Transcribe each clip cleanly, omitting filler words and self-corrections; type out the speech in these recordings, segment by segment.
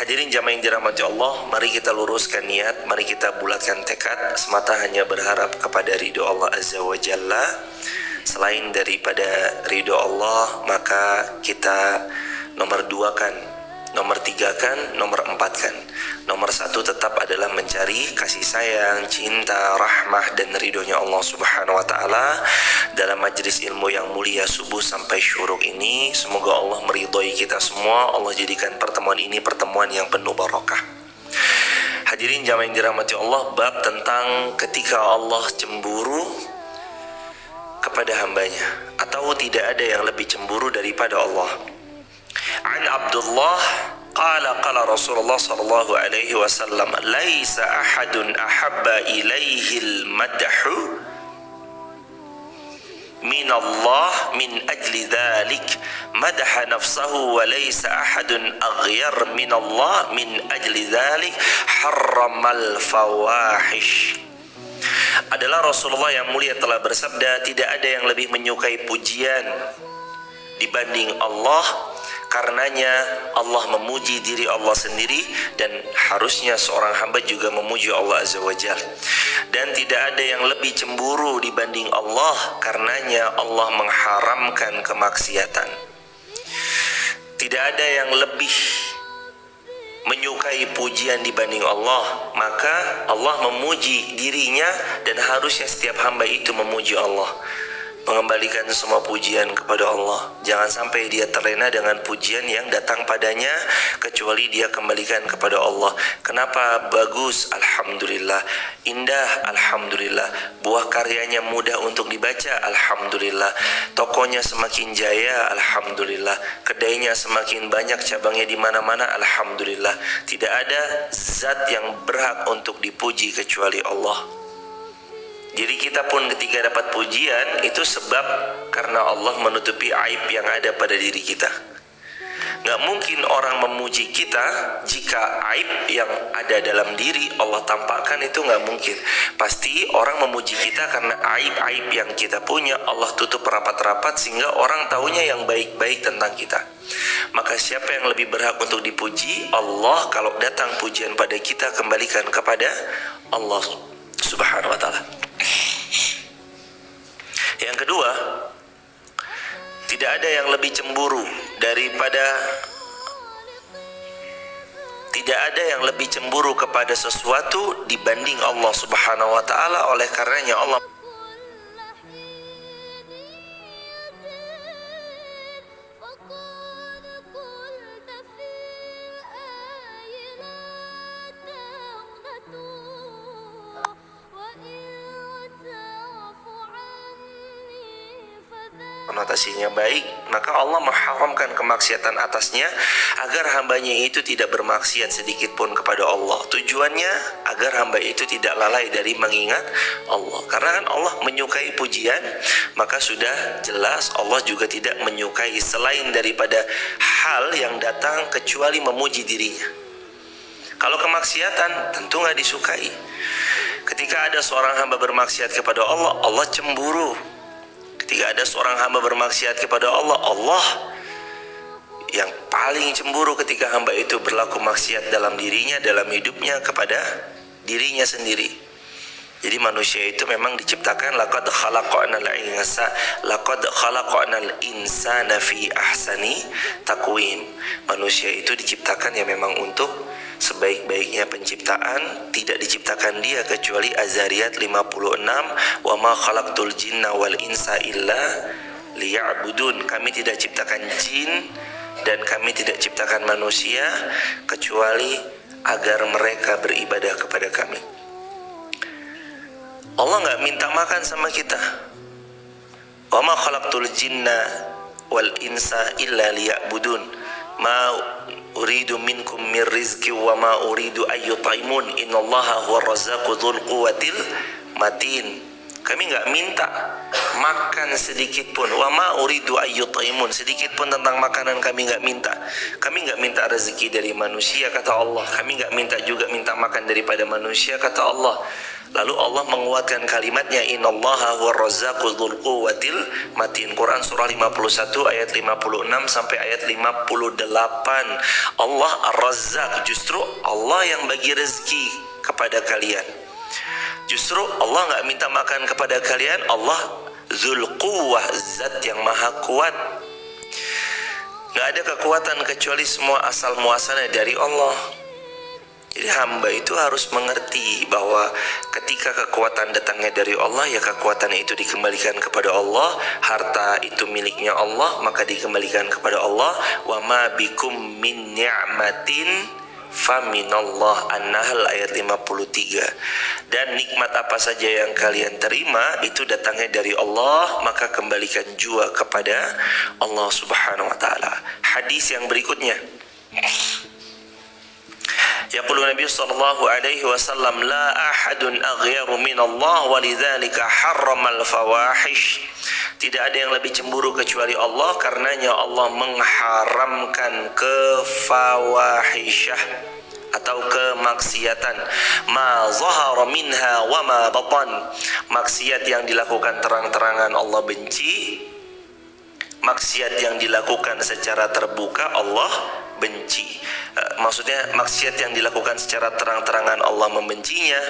Hadirin jamaah yang dirahmati Allah, mari kita luruskan niat, mari kita bulatkan tekad semata hanya berharap kepada ridho Allah Azza wa Jalla. Selain daripada ridho Allah, maka kita nomor 2 kan, nomor 3 kan, nomor 4 kan. Nomor 1 tetap adalah mencari kasih sayang, cinta, rahmah dan ridhonya Allah Subhanahu wa taala dalam majelis ilmu yang mulia subuh sampai syuruk ini. Semoga Allah meridhoi kita semua. Allah jadikan pertemuan ini pertemuan yang penuh barakah. Hadirin jamaah yang dirahmati Allah, bab tentang ketika Allah cemburu kepada hambanya, atau tidak ada yang lebih cemburu daripada Allah. An Abdullah qala qala Rasulullah sallallahu alaihi wasallam, laisa ahadun ahabba ilaihi al-madhu min Allah min ajli dhalik madaha nafsahu, wa laisa ahadun aghyar min Allah min ajli dhalik harramal fawahish. Adalah Rasulullah yang mulia telah bersabda, tidak ada yang lebih menyukai pujian dibanding Allah. Karenanya Allah memuji diri Allah sendiri, dan harusnya seorang hamba juga memuji Allah Azza wa Jalla. Dan tidak ada yang lebih cemburu dibanding Allah, karenanya Allah mengharamkan kemaksiatan. Tidak ada yang lebih menyukai pujian dibanding Allah, maka Allah memuji dirinya, dan harusnya setiap hamba itu memuji Allah, mengembalikan semua pujian kepada Allah. Jangan sampai dia terlena dengan pujian yang datang padanya, kecuali dia kembalikan kepada Allah. Kenapa bagus? Alhamdulillah. Indah? Alhamdulillah. Buah karyanya mudah untuk dibaca? Alhamdulillah. Tokonya semakin jaya? Alhamdulillah. Kedainya semakin banyak cabangnya di mana-mana? Alhamdulillah. Tidak ada zat yang berhak untuk dipuji kecuali Allah. Jadi kita pun ketika dapat pujian itu sebab karena Allah menutupi aib yang ada pada diri kita. Gak mungkin orang memuji kita jika aib yang ada dalam diri Allah tampakkan, itu gak mungkin. Pasti orang memuji kita karena aib-aib yang kita punya Allah tutup rapat-rapat sehingga orang taunya yang baik-baik tentang kita. Maka siapa yang lebih berhak untuk dipuji? Allah. Kalau datang pujian pada kita, kembalikan kepada Allah Subhanahu wa ta'ala. Yang kedua, tidak ada yang lebih cemburu daripada, tidak ada yang lebih cemburu kepada sesuatu dibanding Allah Subhanahu wa ta'ala. Oleh karenanya Allah konotasinya baik, maka Allah mengharamkan kemaksiatan atasnya agar hambanya itu tidak bermaksiat sedikit pun kepada Allah. Tujuannya agar hamba itu tidak lalai dari mengingat Allah. Karena kan Allah menyukai pujian, maka sudah jelas Allah juga tidak menyukai selain daripada hal yang datang kecuali memuji dirinya. Kalau kemaksiatan tentu nggak disukai. Ketika ada seorang hamba bermaksiat kepada Allah, Allah cemburu. Ketika ada seorang hamba bermaksiat kepada Allah, Allah yang paling cemburu ketika hamba itu berlaku maksiat dalam dirinya, dalam hidupnya, kepada dirinya sendiri. Jadi manusia itu memang diciptakan laqad khalaqnal insana fi ahsani taqwim. Manusia itu diciptakan ya memang untuk sebaik-baiknya penciptaan. Tidak diciptakan dia kecuali Az-Zariyat 56, wa ma khalaqtul jinna wal insa illa liya'budun. Kami tidak ciptakan jin dan kami tidak ciptakan manusia kecuali agar mereka beribadah kepada kami. Allah nggak minta makan sama kita. Wa ma khalaqtul jinna wal insa illa liya'budun. Ma uridu minkum min rizqi wa ma uridu ayyutaimun. Innallaha huwar razzaqu dzul quwwatil matin. Kami nggak minta makan sedikit pun. Wa ma uridu ayyutaimun, sedikit pun tentang makanan kami enggak minta. Kami enggak minta rezeki dari manusia, kata Allah. Kami enggak minta juga minta makan daripada manusia, kata Allah. Lalu Allah menguatkan kalimatnya, innallaha huwar razzaqu dzul quwwatil matin. Quran surah 51 ayat 56 sampai ayat 58. Allah Ar-Razzaq, justru Allah yang bagi rezeki kepada kalian. Justru Allah nggak minta makan kepada kalian. Allah Dzul Quwwah, zat yang maha kuat. Nggak ada kekuatan kecuali semua asal muasalnya dari Allah. Jadi hamba itu harus mengerti bahwa ketika kekuatan datangnya dari Allah, ya kekuatan itu dikembalikan kepada Allah. Harta itu miliknya Allah, maka dikembalikan kepada Allah. Wa ma bikum min ni'matin faminallah. An-Nahl ayat 53. Dan nikmat apa saja yang kalian terima itu datangnya dari Allah, maka kembalikan juga kepada Allah Subhanahu wa taala. Hadis yang berikutnya, yaqulu Nabi sallallahu alaihi wasallam, la ahadun aghyaru min Allah walidzalika harramal fawahish. Tidak ada yang lebih cemburu kecuali Allah, karenanya Allah mengharamkan kefawahishah atau kemaksiatan. Ma zahara minha wa ma batan, maksiat yang dilakukan terang-terangan Allah benci, maksiat yang dilakukan secara terbuka Allah benci. Maksudnya maksiat yang dilakukan secara terang-terangan Allah membencinya.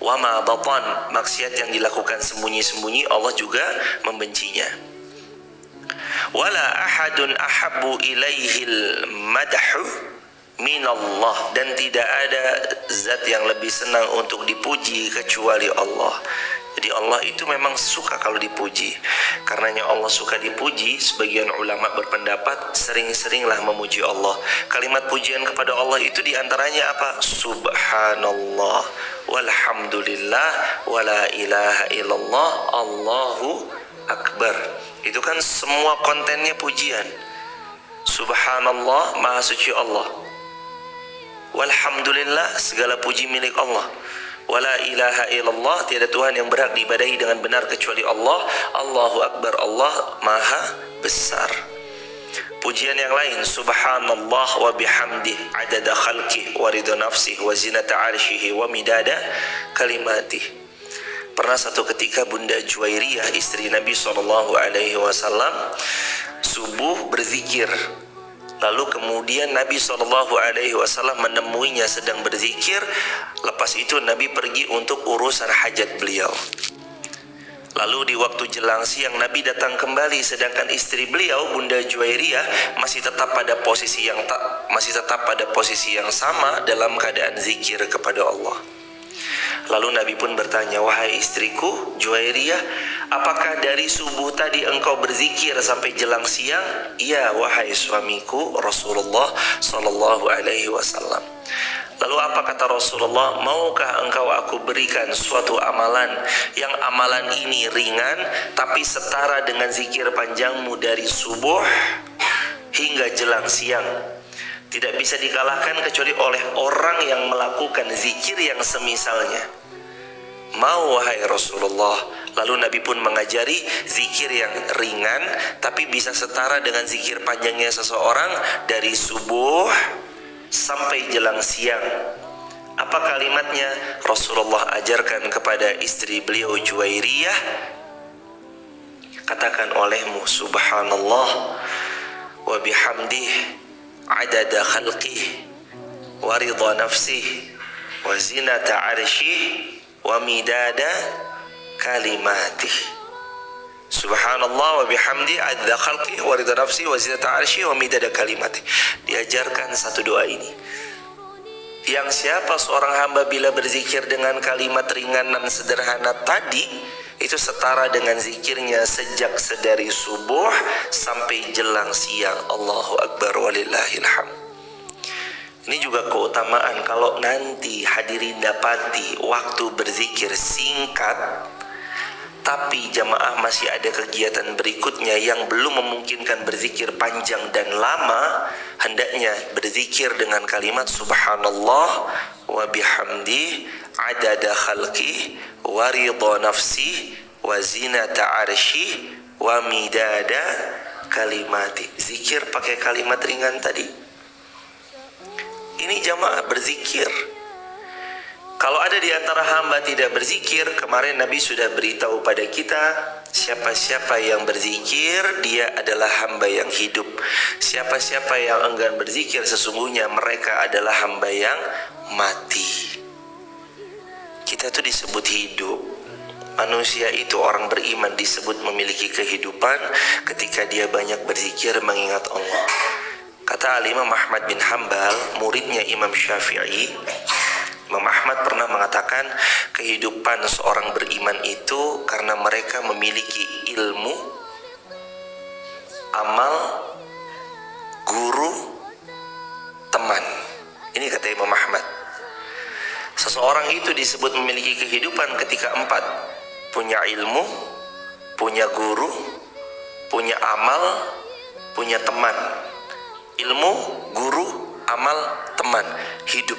Wa ma batan, maksiat yang dilakukan sembunyi-sembunyi Allah juga membencinya. Wala ahadun ahabbu ilaihil madhu minallah, dan tidak ada zat yang lebih senang untuk dipuji kecuali Allah. Jadi Allah itu memang suka kalau dipuji. Karenanya Allah suka dipuji, sebagian ulama berpendapat sering-seringlah memuji Allah. Kalimat pujian kepada Allah itu diantaranya apa? Subhanallah, walhamdulillah, wala ilaha illallah, Allahu akbar. Itu kan semua kontennya pujian. Subhanallah, maha suci Allah. Walhamdulillah, segala puji milik Allah. Wala ilaha illallah, tiada Tuhan yang berhak diibadahi dengan benar kecuali Allah. Allahu akbar, Allah maha besar. Pujian yang lain, subhanallah wa bihamdih adada khalqih wa ridha nafsih wa zinata arshihi wa midada kalimatih. Pernah satu ketika Bunda Juwairiyah, istri Nabi SAW, subuh berzikir. Lalu kemudian Nabi SAW menemuinya sedang berzikir. Lepas itu Nabi pergi untuk urusan hajat beliau. Lalu di waktu jelang siang Nabi datang kembali, sedangkan istri beliau Bunda Juwairiyah masih tetap pada posisi yang sama dalam keadaan zikir kepada Allah. Lalu Nabi pun bertanya, wahai istriku Juwairiyah, apakah dari subuh tadi engkau berzikir sampai jelang siang? Iya, wahai suamiku Rasulullah sallallahu alaihi wasallam. Lalu apa kata Rasulullah? Maukah engkau aku berikan suatu amalan yang amalan ini ringan tapi setara dengan zikir panjangmu dari subuh hingga jelang siang? Tidak bisa dikalahkan kecuali oleh orang yang melakukan zikir yang semisalnya. Mau wahai Rasulullah. Lalu Nabi pun mengajari zikir yang ringan tapi bisa setara dengan zikir panjangnya seseorang dari subuh sampai jelang siang. Apa kalimatnya? Rasulullah ajarkan kepada istri beliau Juwairiyah, katakan olehmu subhanallah wa bihamdih adada khalqih wa ridha nafsih wa zinata arshih wa midada kalimatih. Subhanallah wa bihamdi adada khalqih wa ridha nafsih wa zinata arshih wa midada kalimatih. Diajarkan satu doa ini, yang siapa seorang hamba bila berzikir dengan kalimat ringan dan sederhana tadi, itu setara dengan zikirnya sejak sedari subuh sampai jelang siang. Allahu akbar walillahil hamd. Ini juga keutamaan kalau nanti hadirin dapati waktu berzikir singkat tapi jamaah masih ada kegiatan berikutnya yang belum memungkinkan berzikir panjang dan lama, hendaknya berzikir dengan kalimat subhanallah wa bihamdi adada khalqih wa ridha nafsih wa zinata arsy wa midada kalimati. Zikir pakai kalimat ringan tadi. Ini jamaah berzikir. Kalau ada di antara hamba tidak berzikir, kemarin Nabi sudah beritahu pada kita, siapa-siapa yang berzikir, dia adalah hamba yang hidup. Siapa-siapa yang enggan berzikir, sesungguhnya mereka adalah hamba yang mati. Kita tuh disebut hidup. Manusia itu, orang beriman, disebut memiliki kehidupan ketika dia banyak berzikir mengingat Allah. Kata Imam Ahmad bin Hanbal, muridnya Imam Syafi'i, Imam Ahmad pernah mengatakan kehidupan seorang beriman itu karena mereka memiliki ilmu, amal, guru, teman. Ini kata Imam Ahmad. Seseorang itu disebut memiliki kehidupan ketika 4: punya ilmu, punya guru, punya amal, punya teman. Ilmu, guru, amal, teman, hidup.